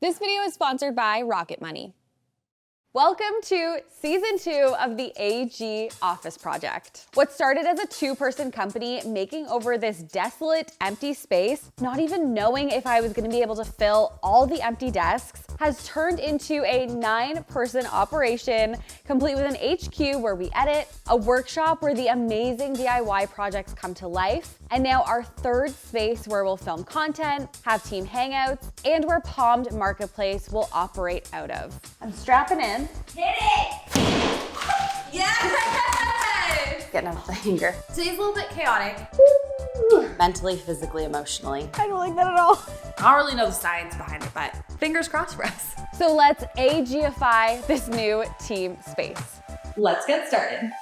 This video is sponsored by Rocket Money. Welcome to season 2 of the AG office project. What started as a 2-person company making over this desolate, empty space, not even knowing if I was gonna be able to fill all the empty desks, has turned into a 9-person operation, complete with an HQ where we edit, a workshop where the amazing DIY projects come to life, and now our 3rd space where we'll film content, have team hangouts, and where Palmed Marketplace will operate out of. I'm strapping in. Hit it! Yes! Getting out of the hanger. Today's a little bit chaotic. Mentally, physically, emotionally. I don't like that at all. I don't really know the science behind it, but fingers crossed for us. So let's AGify this new team space. Let's get started.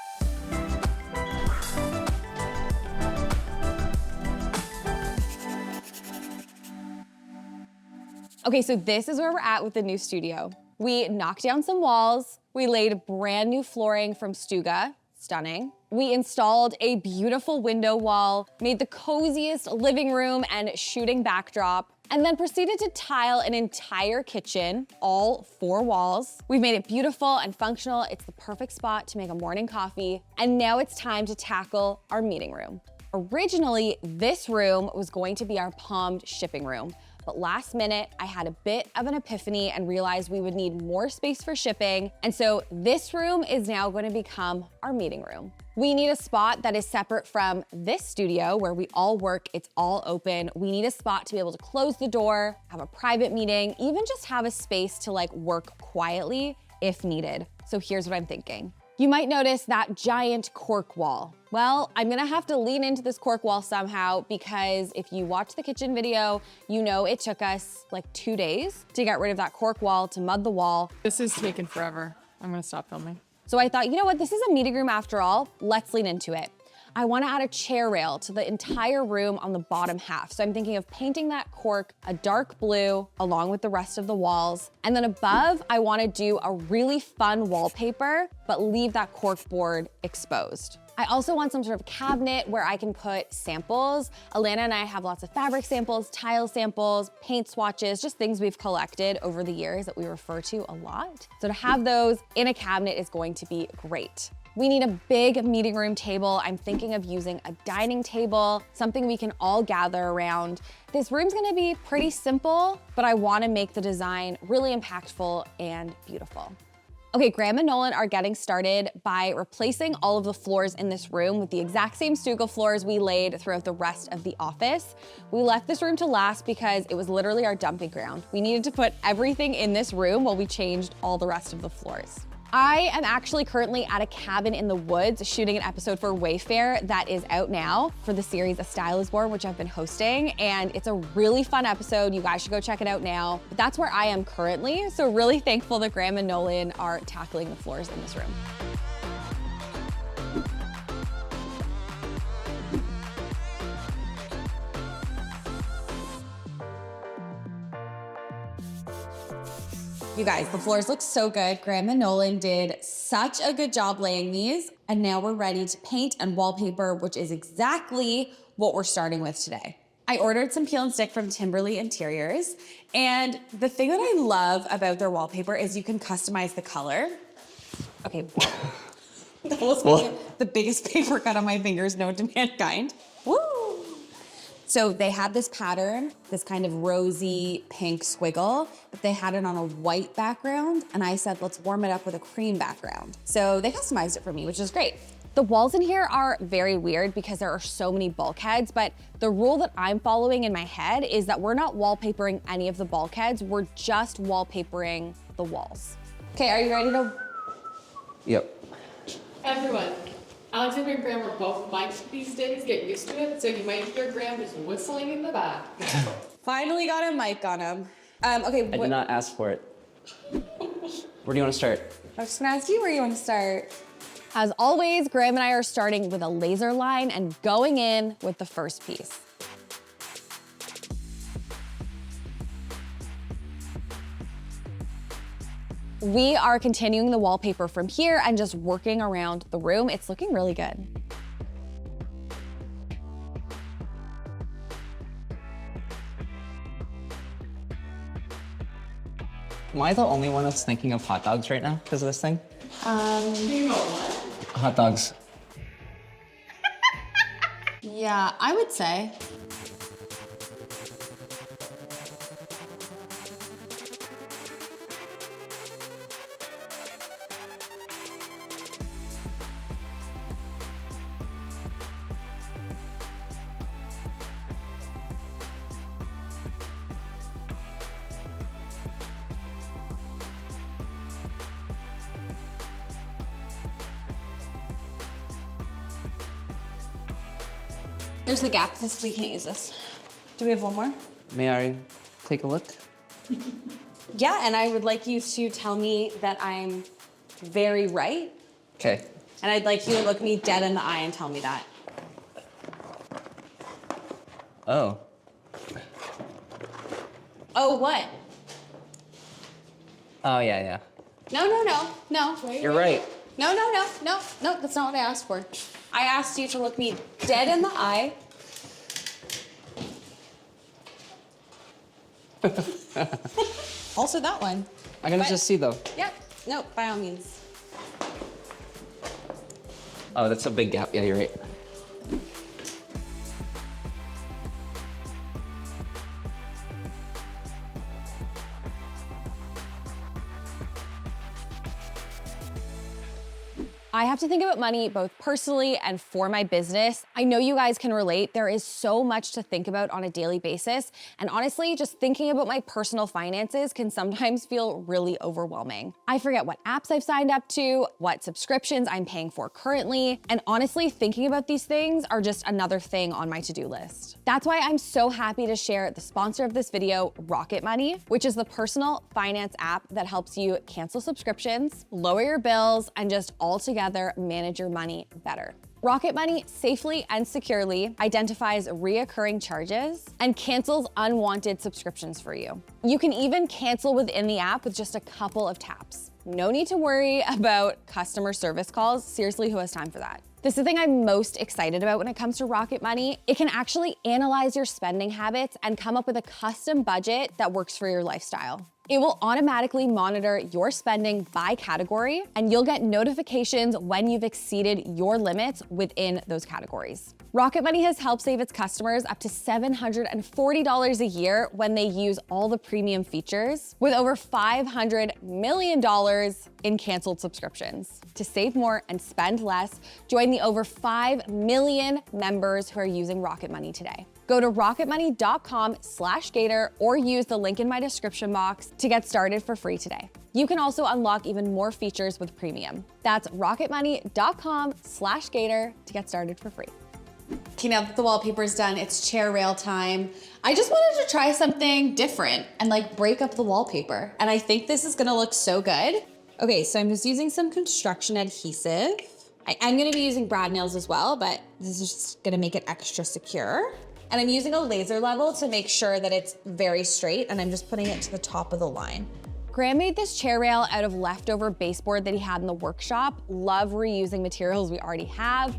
Okay, so this is where we're at with the new studio. We knocked down some walls. We laid brand new flooring from Stuga, stunning. We installed a beautiful window wall, made the coziest living room and shooting backdrop, and then proceeded to tile an entire kitchen, all 4 walls. We've made it beautiful and functional. It's the perfect spot to make a morning coffee. And now it's time to tackle our meeting room. Originally, this room was going to be our Palmed shipping room. But last minute, I had a bit of an epiphany and realized we would need more space for shipping. And so this room is now going to become our meeting room. We need a spot that is separate from this studio where we all work, it's all open. We need a spot to be able to close the door, have a private meeting, even just have a space to work quietly if needed. So here's what I'm thinking. You might notice that giant cork wall. Well, I'm gonna have to lean into this cork wall somehow because if you watch the kitchen video, you know it took us 2 days to get rid of that cork wall, to mud the wall. This is taking forever. I'm gonna stop filming. So I thought, you know what, this is a meeting room after all, let's lean into it. I wanna add a chair rail to the entire room on the bottom half. So I'm thinking of painting that cork a dark blue along with the rest of the walls. And then above, I wanna do a really fun wallpaper, but leave that cork board exposed. I also want some sort of cabinet where I can put samples. Alana and I have lots of fabric samples, tile samples, paint swatches, just things we've collected over the years that we refer to a lot. So to have those in a cabinet is going to be great. We need a big meeting room table. I'm thinking of using a dining table, something we can all gather around. This room's gonna be pretty simple, but I wanna make the design really impactful and beautiful. Okay, Graham and Nolan are getting started by replacing all of the floors in this room with the exact same Stuga floors we laid throughout the rest of the office. We left this room to last because it was literally our dumping ground. We needed to put everything in this room while we changed all the rest of the floors. I am actually currently at a cabin in the woods shooting an episode for Wayfair that is out now for the series A Style is Born, which I've been hosting, and it's a really fun episode. You guys should go check it out now. But that's where I am currently, so really thankful that Graham and Nolan are tackling the floors in this room. You guys, the floors look so good. Graham and Nolan did such a good job laying these, and now we're ready to paint and wallpaper, which is exactly what we're starting with today. I ordered some peel and stick from Timberly Interiors, and the thing that I love about their wallpaper is you can customize the color. Okay, that was the biggest paper cut on my fingers known to mankind. Woo! So they had this pattern, this kind of rosy pink squiggle, but they had it on a white background, and I said, let's warm it up with a cream background. So they customized it for me, which is great. The walls in here are very weird because there are so many bulkheads, but the rule that I'm following in my head is that we're not wallpapering any of the bulkheads, we're just wallpapering the walls. Okay, are you ready to? Yep. Everyone, Alexandra and Graham are both mics these days. Get used to it. So you might hear Graham just whistling in the back. Finally got a mic on him. Okay. I did not ask for it. Where do you want to start? I was just gonna ask you where you want to start. As always, Graham and I are starting with a laser line and going in with the first piece. We are continuing the wallpaper from here and just working around the room. It's looking really good. Am I the only one that's thinking of hot dogs right now because of this thing? You know what? Hot dogs. Yeah, I would say. There's the gap. We can't use this. Do we have one more? May I take a look? Yeah, and I would like you to tell me that I'm very right. Okay. And I'd like you to look me dead in the eye and tell me that. Oh. Oh, what? Oh, yeah. No. You're right. No, that's not what I asked for. I asked you to look me dead in the eye. Also that one. I'm gonna But- just see though. Yep, no, by all means. Oh, that's a big gap. Yeah, you're right. I have to think about money both personally and for my business. I know you guys can relate. There is so much to think about on a daily basis. And honestly, just thinking about my personal finances can sometimes feel really overwhelming. I forget what apps I've signed up to, what subscriptions I'm paying for currently. And honestly, thinking about these things are just another thing on my to-do list. That's why I'm so happy to share the sponsor of this video, Rocket Money, which is the personal finance app that helps you cancel subscriptions, lower your bills, and just altogether manage your money better. Rocket Money safely and securely identifies reoccurring charges and cancels unwanted subscriptions for you. You can even cancel within the app with just a couple of taps. No need to worry about customer service calls. Seriously, who has time for that? This is the thing I'm most excited about when it comes to Rocket Money. It can actually analyze your spending habits and come up with a custom budget that works for your lifestyle. It will automatically monitor your spending by category, and you'll get notifications when you've exceeded your limits within those categories. Rocket Money has helped save its customers up to $740 a year when they use all the premium features, with over $500 million in canceled subscriptions. To save more and spend less, join the over 5 million members who are using Rocket Money today. Go to rocketmoney.com/Gater or use the link in my description box to get started for free today. You can also unlock even more features with premium. That's rocketmoney.com/Gater to get started for free. Okay, now that the wallpaper's done, it's chair rail time. I just wanted to try something different and like break up the wallpaper. And I think this is gonna look so good. Okay, so I'm just using some construction adhesive. I'm gonna be using brad nails as well, but this is just gonna make it extra secure. And I'm using a laser level to make sure that it's very straight, and I'm just putting it to the top of the line. Graham made this chair rail out of leftover baseboard that he had in the workshop. Love reusing materials we already have.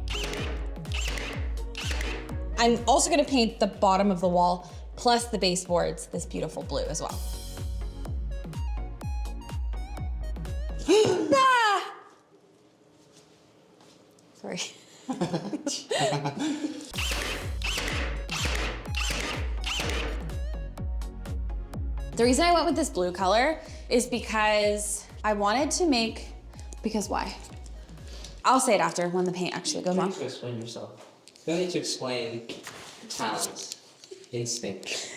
I'm also gonna paint the bottom of the wall plus the baseboards this beautiful blue as well. Ah! Sorry. The reason I went with this blue color is because I wanted to make, because why? I'll say it after when the paint actually goes You on. need to explain yourself. You need to explain talent, instinct.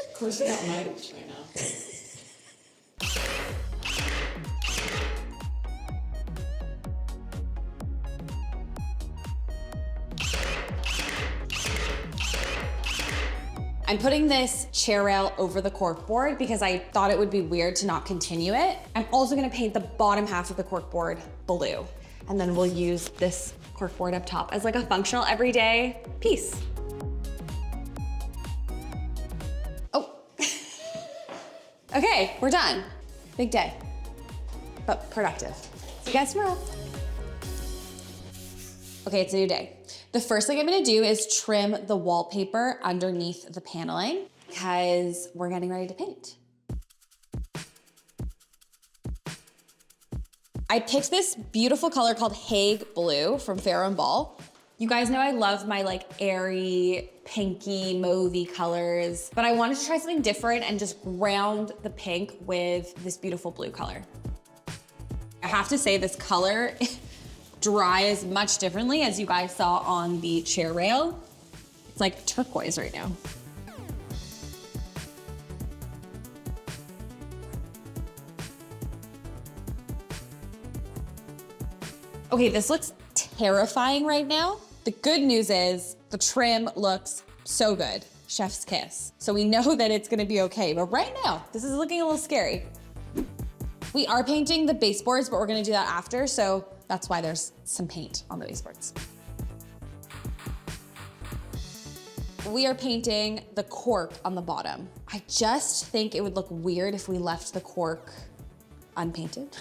Of course, I got mics right now. I'm putting this chair rail over the corkboard because I thought it would be weird to not continue it. I'm also gonna paint the bottom half of the corkboard blue. And then we'll use this corkboard up top as like a functional everyday piece. Oh. Okay, we're done. Big day, but productive. See you guys tomorrow. Okay, it's a new day. The first thing I'm gonna do is trim the wallpaper underneath the paneling because we're getting ready to paint. I picked this beautiful color called Hague Blue from Fair and Ball. You guys know I love my like airy, pinky, mauvey colors, but I wanted to try something different and just ground the pink with this beautiful blue color. I have to say this color dries much differently, as you guys saw on the chair rail. It's like turquoise right now. Okay, this looks terrifying right now. The good news is the trim looks so good. Chef's kiss. So we know that it's gonna be okay, but right now, this is looking a little scary. We are painting the baseboards, but we're gonna do that after, so that's why there's some paint on the baseboards. We are painting the cork on the bottom. I just think it would look weird if we left the cork unpainted.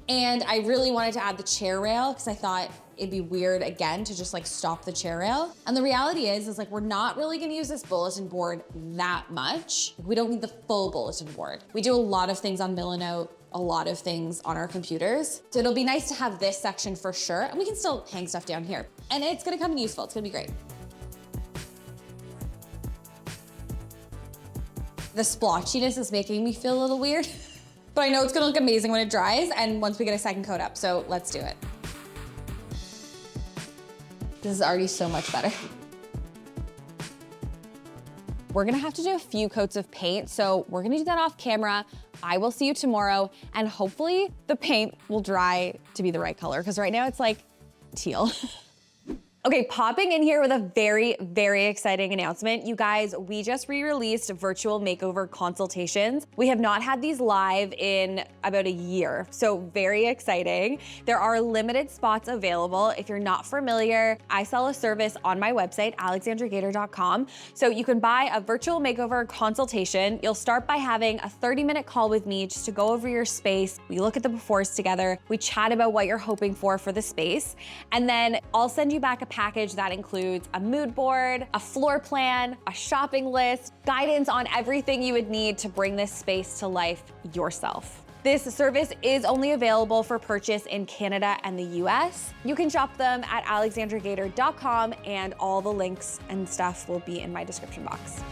And I really wanted to add the chair rail because I thought it'd be weird again to just like stop the chair rail. And the reality is like we're not really gonna use this bulletin board that much. We don't need the full bulletin board. We do a lot of things on Milanote, a lot of things on our computers. So it'll be nice to have this section for sure. And we can still hang stuff down here. And it's gonna come in useful, it's gonna be great. The splotchiness is making me feel a little weird. But I know it's gonna look amazing when it dries and once we get a second coat up, so let's do it. This is already so much better. We're gonna have to do a few coats of paint, so we're gonna do that off camera. I will see you tomorrow, and hopefully the paint will dry to be the right color, because right now it's like teal. Okay, popping in here with a very, very exciting announcement. You guys, we just re-released virtual makeover consultations. We have not had these live in about a year, so very exciting. There are limited spots available. If you're not familiar, I sell a service on my website, alexandragater.com. So you can buy a virtual makeover consultation. You'll start by having a 30-minute call with me just to go over your space. We look at the befores together. We chat about what you're hoping for the space. And then I'll send you back a package that includes a mood board, a floor plan, a shopping list, guidance on everything you would need to bring this space to life yourself. This service is only available for purchase in Canada and the US. You can shop them at alexandragater.com, and all the links and stuff will be in my description box.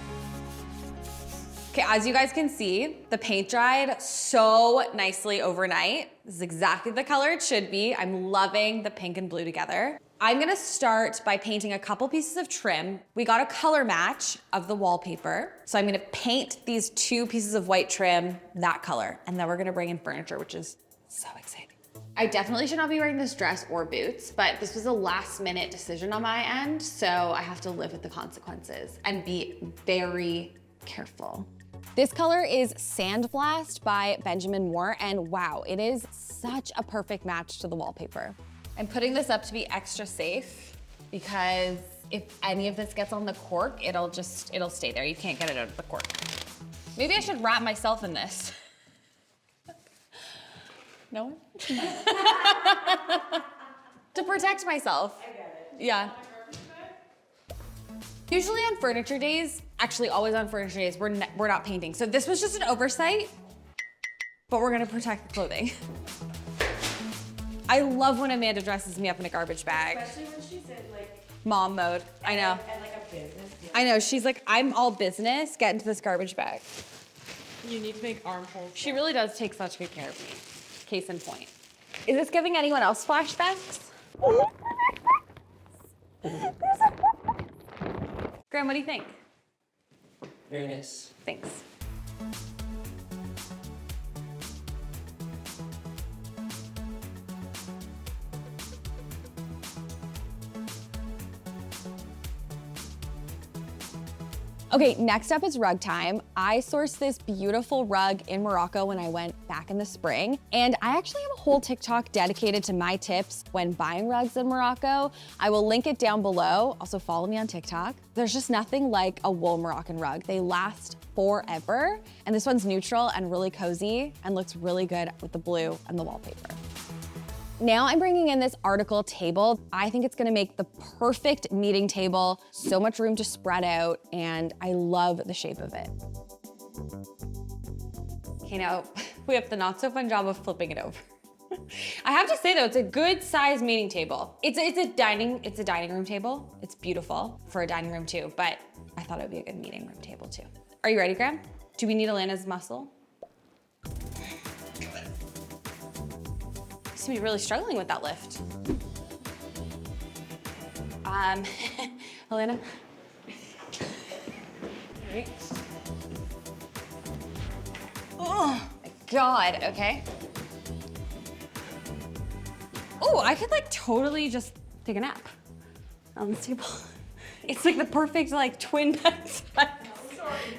Okay, as you guys can see, the paint dried so nicely overnight. This is exactly the color it should be. I'm loving the pink and blue together. I'm gonna start by painting a couple pieces of trim. We got a color match of the wallpaper. So I'm gonna paint these 2 pieces of white trim that color, and then we're gonna bring in furniture, which is so exciting. I definitely should not be wearing this dress or boots, but this was a last minute decision on my end, so I have to live with the consequences and be very careful. This color is Sandblast by Benjamin Moore, and wow, it is such a perfect match to the wallpaper. I'm putting this up to be extra safe because if any of this gets on the cork, it'll stay there. You can't get it out of the cork. Maybe I should wrap myself in this. No one? To protect myself. I get it. Yeah. Usually on furniture days, actually always on furniture days, we're not painting. So this was just an oversight, but we're gonna protect the clothing. I love when Amanda dresses me up in a garbage bag. Especially when she's in like Mom mode, I know. and like a business. Yeah. I know, she's like, I'm all business, get into this garbage bag. You need to make armholes. She really does take such good care of me. Case in point. Is this giving anyone else flashbacks? Graham, what do you think? Very nice. Thanks. Okay, next up is rug time. I sourced this beautiful rug in Morocco when I went back in the spring, and I actually have a whole TikTok dedicated to my tips when buying rugs in Morocco. I will link it down below. Also follow me on TikTok. There's just nothing like a wool Moroccan rug. They last forever, and this one's neutral and really cozy and looks really good with the blue and the wallpaper. Now I'm bringing in this article table. I think it's gonna make the perfect meeting table. So much room to spread out, and I love the shape of it. Okay, now we have the not so fun job of flipping it over. I have to say though, it's a good size meeting table. It's a dining room table. It's beautiful for a dining room too, but I thought it would be a good meeting room table too. Are you ready, Graham? Do we need Alana's muscle? You seem to be really struggling with that lift. Alana. Right. Oh my God, okay. Oh, I could like totally just take a nap on this table. It's like the perfect like twin bed size. Sorry.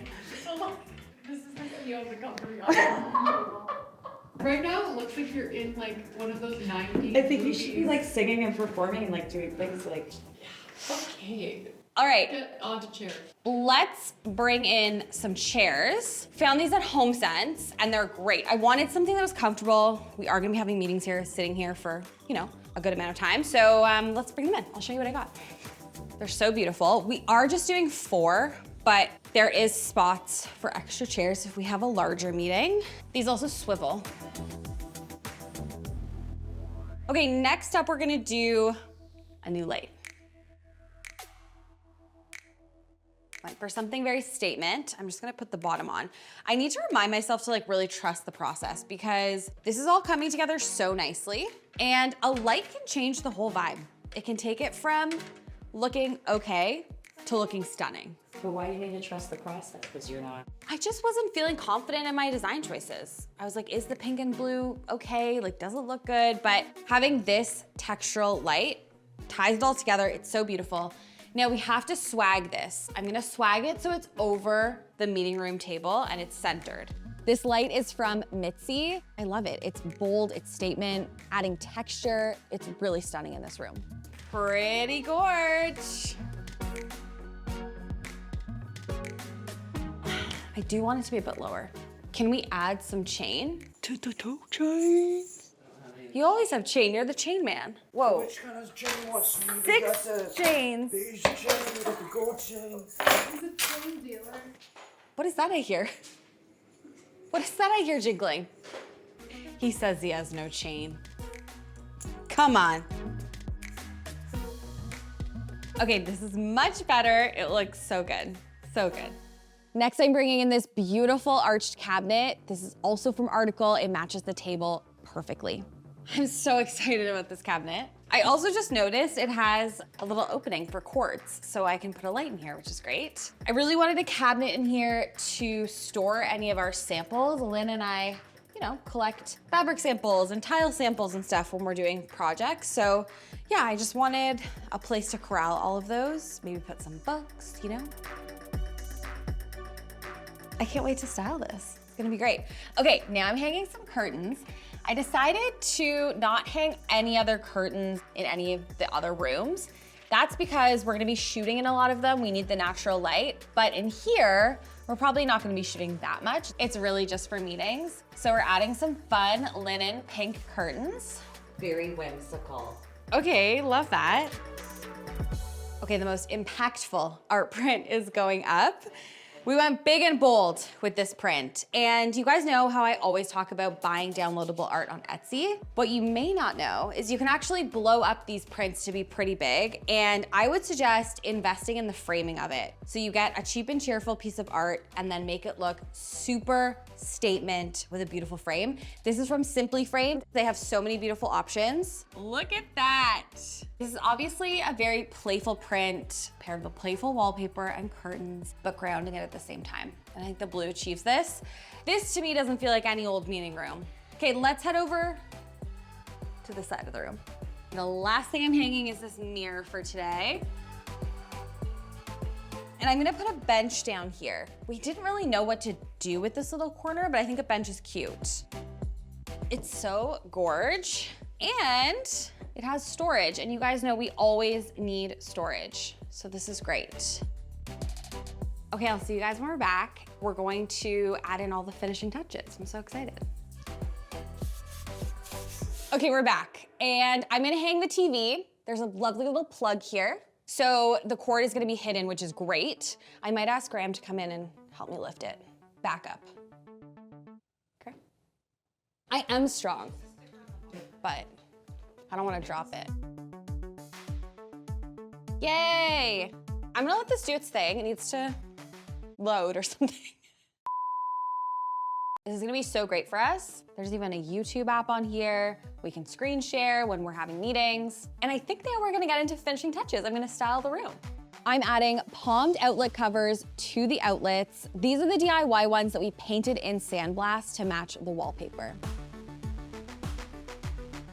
This is the yoga company. Right now, it looks like you're in like one of those 90s I think you should be like singing and performing and like doing things like. Okay. All right, Get onto chair. let's bring in some chairs. Found these at HomeSense and they're great. I wanted something that was comfortable. We are gonna be having meetings here, sitting here for, you know, a good amount of time. So let's bring them in. I'll show you what I got. They're so beautiful. We are just doing 4, but there is spots for extra chairs if we have a larger meeting. These also swivel. Okay, next up we're gonna do a new light. Went for something very statement. I'm just gonna put the bottom on. I need to remind myself to like really trust the process because this is all coming together so nicely, and a light can change the whole vibe. It can take it from looking okay to looking stunning. But why do you need to trust the process? Because you're not. I just wasn't feeling confident in my design choices. I was like, is the pink and blue okay? Like, does it look good? But having this textural light ties it all together. It's so beautiful. Now we have to swag this. I'm gonna swag it so it's over the meeting room table and it's centered. This light is from Mitzi. I love it. It's bold, it's statement, adding texture. It's really stunning in this room. Pretty gorge. I do want it to be a bit lower. Can we add some chain? Chain. You always have chain, you're the chain man. Whoa. Which kind of chain was 6 chains. beige chain, you got the gold chain. He's a chain dealer. What is that I hear? What is that I hear jiggling? He says he has no chain. Come on. Okay, this is much better. It looks so good, so good. Next, I'm bringing in this beautiful arched cabinet. This is also from Article. It matches the table perfectly. I'm so excited about this cabinet. I also just noticed it has a little opening for cords, so I can put a light in here, which is great. I really wanted a cabinet in here to store any of our samples. Lynn and I, you know, collect fabric samples and tile samples and stuff when we're doing projects. So yeah, I just wanted a place to corral all of those, maybe put some books, you know? I can't wait to style this. It's gonna be great. Okay, now I'm hanging some curtains. I decided to not hang any other curtains in any of the other rooms. That's because we're gonna be shooting in a lot of them. We need the natural light. But in here, we're probably not gonna be shooting that much. It's really just for meetings. So we're adding some fun linen pink curtains. Very whimsical. Okay, love that. Okay, the most impactful art print is going up. We went big and bold with this print. And you guys know how I always talk about buying downloadable art on Etsy. What you may not know is you can actually blow up these prints to be pretty big. And I would suggest investing in the framing of it. So you get a cheap and cheerful piece of art and then make it look super statement with a beautiful frame. This is from Simply Framed. They have so many beautiful options. Look at that. This is obviously a very playful print, paired with playful wallpaper and curtains, but grounding it at the same time. And I think the blue achieves this. This to me doesn't feel like any old meeting room. Okay, let's head over to the side of the room. The last thing I'm hanging is this mirror for today. And I'm gonna put a bench down here. We didn't really know what to do with this little corner, but I think a bench is cute. It's so gorge, and it has storage, and you guys know we always need storage. So this is great. Okay, I'll see you guys when we're back. We're going to add in all the finishing touches. I'm so excited. Okay, we're back, and I'm gonna hang the TV. There's a lovely little plug here. So the cord is gonna be hidden, which is great. I might ask Graham to come in and help me lift it back up. Okay. I am strong. but I don't want to drop it. Yay! I'm gonna let this do its thing. It needs to load or something. This is gonna be so great for us. There's even a YouTube app on here. We can screen share when we're having meetings. And I think now we're gonna get into finishing touches. I'm gonna style the room. I'm adding palmed outlet covers to the outlets. These are the DIY ones that we painted in sandblast to match the wallpaper.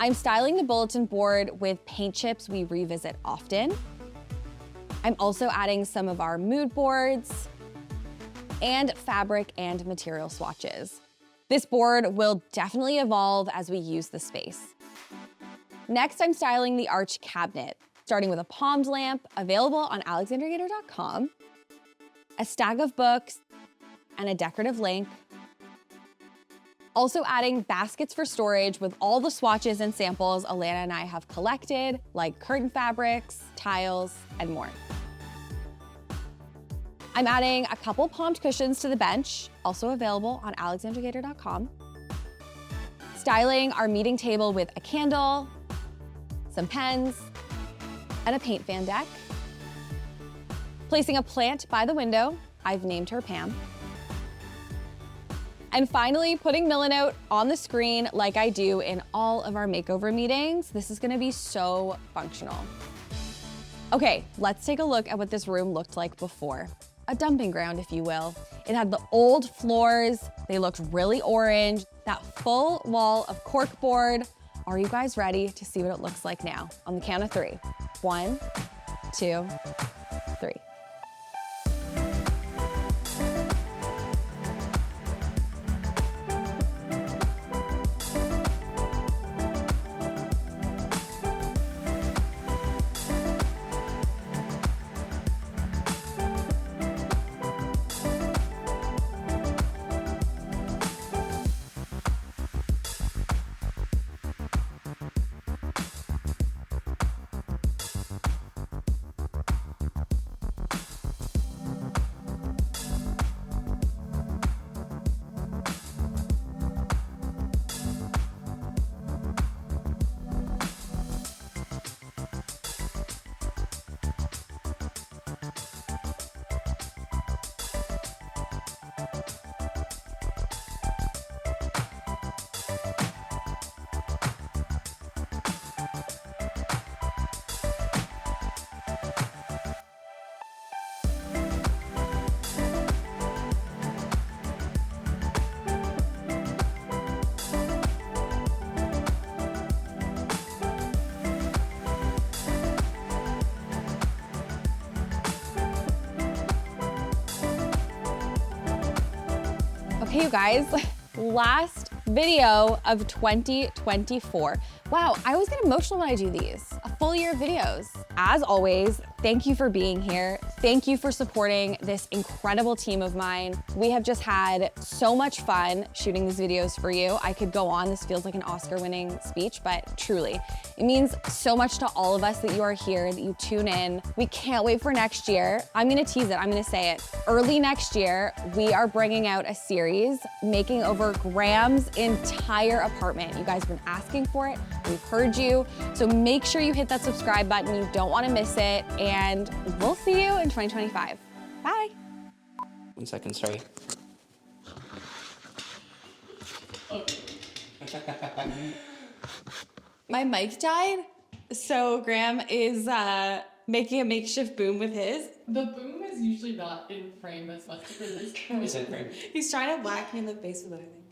I'm styling the bulletin board with paint chips we revisit often. I'm also adding some of our mood boards and fabric and material swatches. This board will definitely evolve as we use the space. Next, I'm styling the arch cabinet, starting with a palmed lamp available on alexandragater.com, a stack of books, and a decorative link. Also adding baskets for storage with all the swatches and samples Alana and I have collected, like curtain fabrics, tiles, and more. I'm adding a couple palmed cushions to the bench, also available on alexandragater.com. Styling our meeting table with a candle, some pens, and a paint fan deck. Placing a plant by the window, I've named her Pam. And finally, putting Millinote on the screen like I do in all of our makeover meetings. This is gonna be so functional. Okay, let's take a look at what this room looked like before. A dumping ground, if you will. It had the old floors. They looked really orange. That full wall of corkboard. Are you guys ready to see what it looks like now? On the count of 3. 1, 2, 3. Okay, you guys, last video of 2024. Wow, I always get emotional when I do these. A full year of videos. As always, thank you for being here. Thank you for supporting this incredible team of mine. We have just had so much fun shooting these videos for you. I could go on, this feels like an Oscar-winning speech, but truly, it means so much to all of us that you are here, that you tune in. We can't wait for next year. I'm gonna tease it, I'm gonna say it. Early next year, we are bringing out a series making over Graham's entire apartment. You guys have been asking for it, we've heard you. So make sure you hit that subscribe button, you don't wanna miss it, and we'll see you in 2025. Bye. 1 second, sorry. My mic died, so Graham is making a makeshift boom with his. The boom is usually not in frame as much as it is. Is it frame? He's trying to whack me in the face with it, I think.